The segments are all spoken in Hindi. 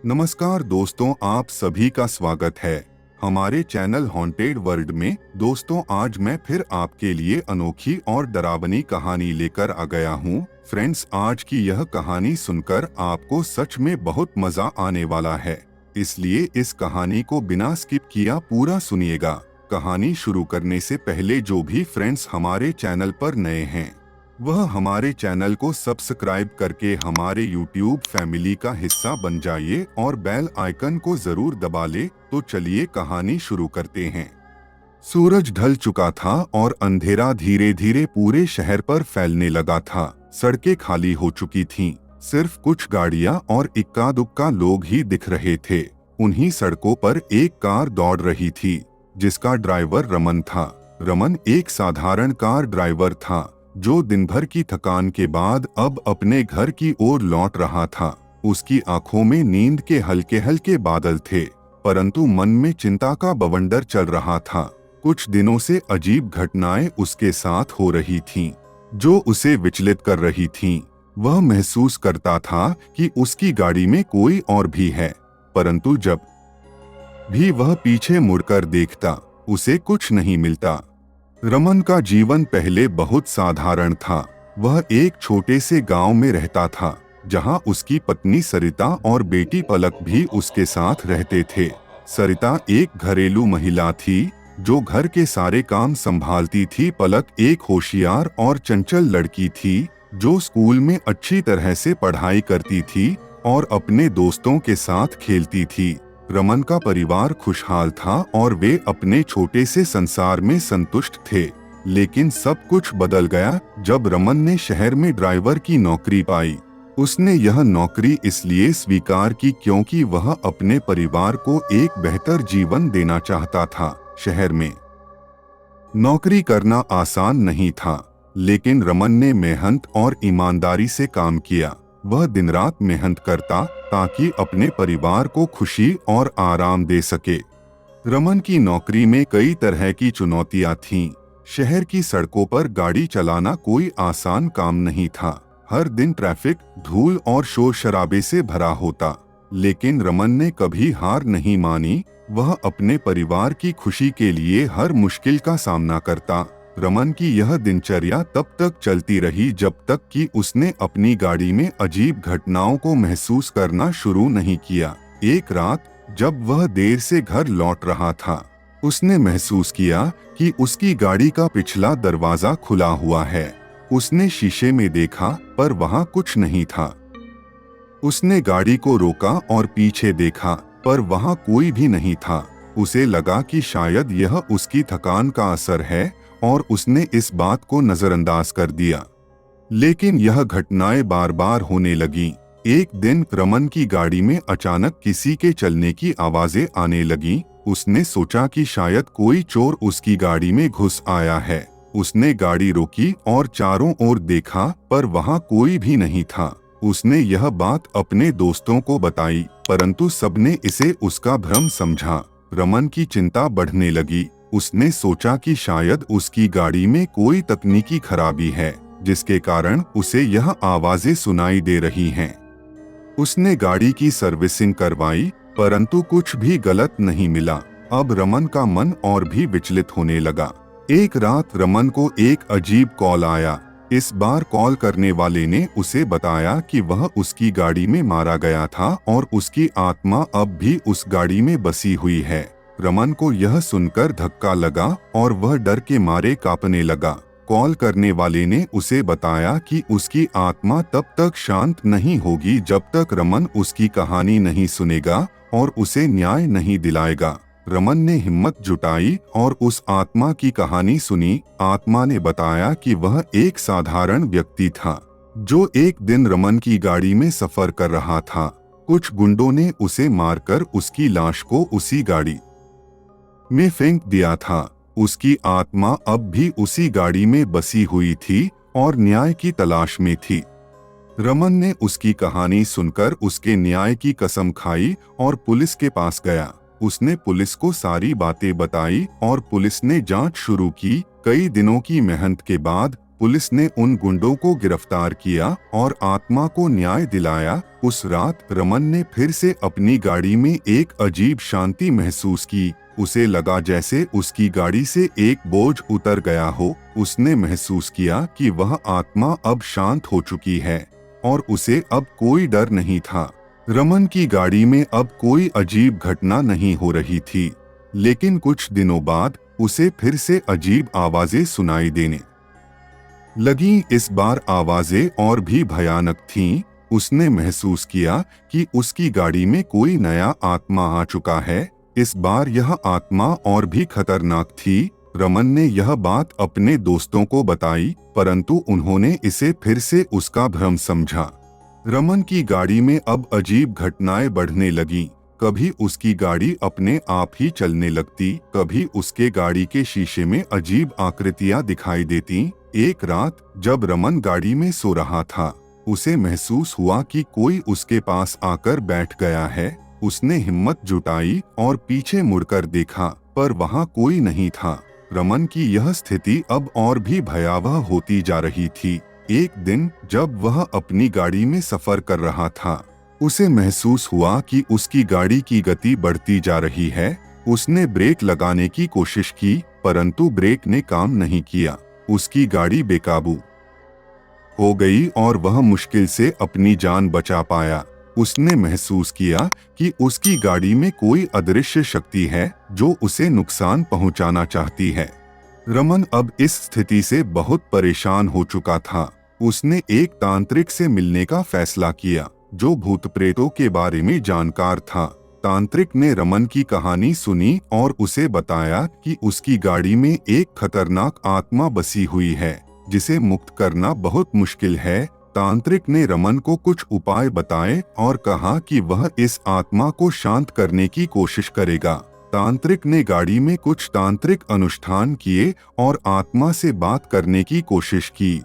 नमस्कार दोस्तों, आप सभी का स्वागत है हमारे चैनल हॉन्टेड वर्ल्ड में। दोस्तों, आज मैं फिर आपके लिए अनोखी और डरावनी कहानी लेकर आ गया हूँ। फ्रेंड्स, आज की यह कहानी सुनकर आपको सच में बहुत मजा आने वाला है, इसलिए इस कहानी को बिना स्किप किया पूरा सुनिएगा। कहानी शुरू करने से पहले जो भी फ्रेंड्स हमारे चैनल पर नए हैं वह हमारे चैनल को सब्सक्राइब करके हमारे YouTube फैमिली का हिस्सा बन जाइए और बेल आइकन को जरूर दबा ले। तो चलिए कहानी शुरू करते हैं। सूरज ढल चुका था और अंधेरा धीरे धीरे पूरे शहर पर फैलने लगा था। सड़कें खाली हो चुकी थीं, सिर्फ कुछ गाड़ियां और इक्का दुक्का लोग ही दिख रहे थे। उन्हीं सड़कों पर एक कार दौड़ रही थी जिसका ड्राइवर रमन था। रमन एक साधारण कार ड्राइवर था जो दिन भर की थकान के बाद अब अपने घर की ओर लौट रहा था। उसकी आंखों में नींद के हल्के हल्के बादल थे, परंतु मन में चिंता का बवंडर चल रहा था। कुछ दिनों से अजीब घटनाएं उसके साथ हो रही थीं, जो उसे विचलित कर रही थीं। वह महसूस करता था कि उसकी गाड़ी में कोई और भी है, परंतु जब भी वह पीछे मुड़कर देखता उसे कुछ नहीं मिलता। रमन का जीवन पहले बहुत साधारण था। वह एक छोटे से गांव में रहता था जहां उसकी पत्नी सरिता और बेटी पलक भी उसके साथ रहते थे। सरिता एक घरेलू महिला थी जो घर के सारे काम संभालती थी। पलक एक होशियार और चंचल लड़की थी जो स्कूल में अच्छी तरह से पढ़ाई करती थी और अपने दोस्तों के साथ खेलती थी। रमन का परिवार खुशहाल था और वे अपने छोटे से संसार में संतुष्ट थे। लेकिन सब कुछ बदल गया जब रमन ने शहर में ड्राइवर की नौकरी पाई। उसने यह नौकरी इसलिए स्वीकार की क्योंकि वह अपने परिवार को एक बेहतर जीवन देना चाहता था। शहर में नौकरी करना आसान नहीं था, लेकिन रमन ने मेहनत और ईमानदारी से काम किया। वह दिन रात मेहनत करता ताकि अपने परिवार को खुशी और आराम दे सके। रमन की नौकरी में कई तरह की चुनौतियां थीं। शहर की सड़कों पर गाड़ी चलाना कोई आसान काम नहीं था। हर दिन ट्रैफिक, धूल और शोर शराबे से भरा होता, लेकिन रमन ने कभी हार नहीं मानी। वह अपने परिवार की खुशी के लिए हर मुश्किल का सामना करता। रमन की यह दिनचर्या तब तक चलती रही जब तक कि उसने अपनी गाड़ी में अजीब घटनाओं को महसूस करना शुरू नहीं किया। एक रात जब वह देर से घर लौट रहा था, उसने महसूस किया कि उसकी गाड़ी का पिछला दरवाजा खुला हुआ है। उसने शीशे में देखा पर वहां कुछ नहीं था। उसने गाड़ी को रोका और पीछे देखा पर वहां कोई भी नहीं था। उसे लगा कि शायद यह उसकी थकान का असर है और उसने इस बात को नजरअंदाज कर दिया। लेकिन यह घटनाएं बार बार होने लगीं। एक दिन रमन की गाड़ी में अचानक किसी के चलने की आवाजें आने लगीं। उसने सोचा कि शायद कोई चोर उसकी गाड़ी में घुस आया है। उसने गाड़ी रोकी और चारों ओर देखा पर वहां कोई भी नहीं था। उसने यह बात अपने दोस्तों को बताई, परंतु सबने इसे उसका भ्रम समझा। रमन की चिंता बढ़ने लगी। उसने सोचा कि शायद उसकी गाड़ी में कोई तकनीकी खराबी है जिसके कारण उसे यह आवाजें सुनाई दे रही हैं। उसने गाड़ी की सर्विसिंग करवाई, परंतु कुछ भी गलत नहीं मिला। अब रमन का मन और भी विचलित होने लगा। एक रात रमन को एक अजीब कॉल आया। इस बार कॉल करने वाले ने उसे बताया कि वह उसकी गाड़ी में मारा गया था और उसकी आत्मा अब भी उस गाड़ी में बसी हुई है। रमन को यह सुनकर धक्का लगा और वह डर के मारे कांपने लगा। कॉल करने वाले ने उसे बताया कि उसकी आत्मा तब तक शांत नहीं होगी जब तक रमन उसकी कहानी नहीं सुनेगा और उसे न्याय नहीं दिलाएगा। रमन ने हिम्मत जुटाई और उस आत्मा की कहानी सुनी। आत्मा ने बताया कि वह एक साधारण व्यक्ति था जो एक दिन रमन की गाड़ी में सफर कर रहा था। कुछ गुंडों ने उसे मारकर उसकी लाश को उसी गाड़ी में फेंक दिया था। उसकी आत्मा अब भी उसी गाड़ी में बसी हुई थी और न्याय की तलाश में थी। रमन ने उसकी कहानी सुनकर उसके न्याय की कसम खाई और पुलिस के पास गया। उसने पुलिस को सारी बातें बताई और पुलिस ने जांच शुरू की। कई दिनों की मेहनत के बाद पुलिस ने उन गुंडों को गिरफ्तार किया और आत्मा को न्याय दिलाया। उस रात रमन ने फिर से अपनी गाड़ी में एक अजीब शांति महसूस की। उसे लगा जैसे उसकी गाड़ी से एक बोझ उतर गया हो। उसने महसूस किया कि वह आत्मा अब शांत हो चुकी है और उसे अब कोई डर नहीं था। रमन की गाड़ी में अब कोई अजीब घटना नहीं हो रही थी, लेकिन कुछ दिनों बाद उसे फिर से अजीब आवाजें सुनाई देने लगी। इस बार आवाजें और भी भयानक थीं। उसने महसूस किया कि उसकी गाड़ी में कोई नया आत्मा आ चुका है। इस बार यह आत्मा और भी खतरनाक थी। रमन ने यह बात अपने दोस्तों को बताई, परंतु उन्होंने इसे फिर से उसका भ्रम समझा। रमन की गाड़ी में अब अजीब घटनाएं बढ़ने लगीं। कभी उसकी गाड़ी अपने आप ही चलने लगती, कभी उसके गाड़ी के शीशे में अजीब आकृतियां दिखाई देती। एक रात जब रमन गाड़ी में सो रहा था, उसे महसूस हुआ कि कोई उसके पास आकर बैठ गया है। उसने हिम्मत जुटाई और पीछे मुड़कर देखा, पर वहां कोई नहीं था। रमन की यह स्थिति अब और भी भयावह होती जा रही थी। एक दिन जब वह अपनी गाड़ी में सफर कर रहा था, उसे महसूस हुआ कि उसकी गाड़ी की गति बढ़ती जा रही है। उसने ब्रेक लगाने की कोशिश की, परंतु ब्रेक ने काम नहीं किया। उसकी गाड़ी बेकाबू हो गई और वह मुश्किल से अपनी जान बचा पाया। उसने महसूस किया कि उसकी गाड़ी में कोई अदृश्य शक्ति है जो उसे नुकसान पहुंचाना चाहती है। रमन अब इस स्थिति से बहुत परेशान हो चुका था। उसने एक तांत्रिक से मिलने का फैसला किया जो भूत प्रेतों के बारे में जानकार था। तांत्रिक ने रमन की कहानी सुनी और उसे बताया कि उसकी गाड़ी में एक खतरनाक आत्मा बसी हुई है जिसे मुक्त करना बहुत मुश्किल है। तांत्रिक ने रमन को कुछ उपाय बताए और कहा कि वह इस आत्मा को शांत करने की कोशिश करेगा। तांत्रिक ने गाड़ी में कुछ तांत्रिक अनुष्ठान किए और आत्मा से बात करने की कोशिश की।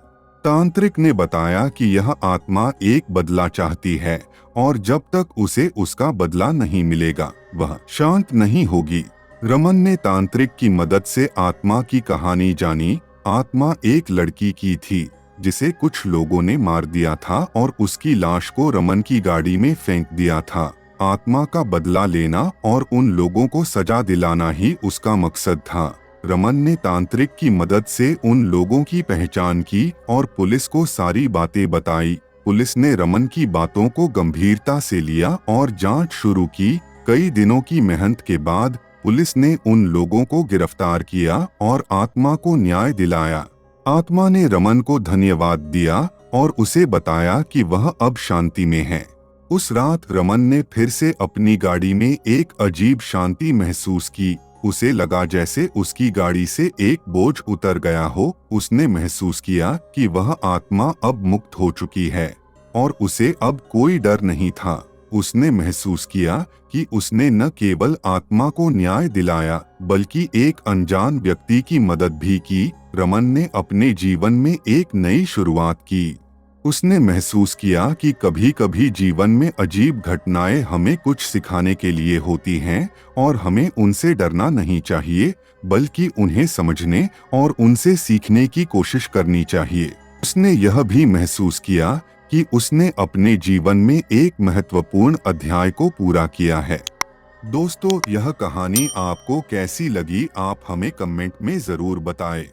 तांत्रिक ने बताया कि यह आत्मा एक बदला चाहती है और जब तक उसे उसका बदला नहीं मिलेगा वह शांत नहीं होगी। रमन ने तांत्रिक की मदद से आत्मा की कहानी जानी। आत्मा एक लड़की की थी जिसे कुछ लोगों ने मार दिया था और उसकी लाश को रमन की गाड़ी में फेंक दिया था। आत्मा का बदला लेना और उन लोगों को सजा दिलाना ही उसका मकसद था। रमन ने तांत्रिक की मदद से उन लोगों की पहचान की और पुलिस को सारी बातें बताई। पुलिस ने रमन की बातों को गंभीरता से लिया और जांच शुरू की। कई दिनों की मेहनत के बाद पुलिस ने उन लोगों को गिरफ्तार किया और आत्मा को न्याय दिलाया। आत्मा ने रमन को धन्यवाद दिया और उसे बताया कि वह अब शांति में है। उस रात रमन ने फिर से अपनी गाड़ी में एक अजीब शांति महसूस की। उसे लगा जैसे उसकी गाड़ी से एक बोझ उतर गया हो। उसने महसूस किया कि वह आत्मा अब मुक्त हो चुकी है और उसे अब कोई डर नहीं था। उसने महसूस किया कि उसने न केवल आत्मा को न्याय दिलाया बल्कि एक अनजान व्यक्ति की मदद भी की। रमन ने अपने जीवन में एक नई शुरुआत की। उसने महसूस किया कि कभी कभी जीवन में अजीब घटनाएं हमें कुछ सिखाने के लिए होती हैं और हमें उनसे डरना नहीं चाहिए बल्कि उन्हें समझने और उनसे सीखने की कोशिश करनी चाहिए। उसने यह भी महसूस किया कि उसने अपने जीवन में एक महत्वपूर्ण अध्याय को पूरा किया है। दोस्तों, यह कहानी आपको कैसी लगी आप हमें कमेंट में जरूर बताएं।